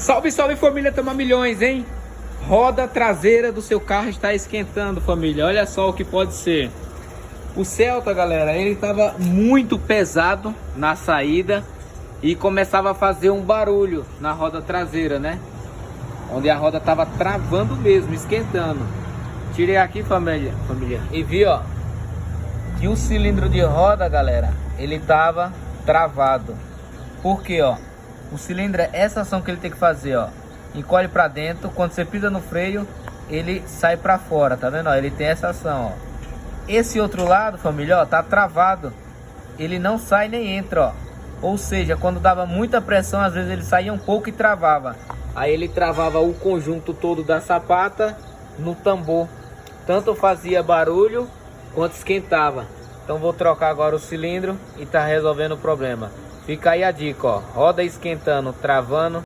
Salve, salve família Tama Milhões, hein? Roda traseira do seu carro está esquentando, família. Olha só o que pode ser. O Celta, galera, ele estava muito pesado na saída e começava a fazer um barulho na roda traseira, né? Onde a roda estava travando mesmo, esquentando. Tirei aqui, família, e vi, ó, que o cilindro de roda, galera, ele estava travado. Por quê, ó? O cilindro é essa ação que ele tem que fazer, ó. Encolhe para dentro, quando você pisa no freio, ele sai para fora, tá vendo? Ó, ele tem essa ação, ó. Esse outro lado, família, ó, tá travado. Ele não sai nem entra, ó. Ou seja, quando dava muita pressão, às vezes ele saía um pouco e travava. Aí ele travava o conjunto todo da sapata no tambor. Tanto fazia barulho quanto esquentava. Então vou trocar agora o cilindro e tá resolvendo o problema. Fica aí a dica, ó. Roda esquentando, travando.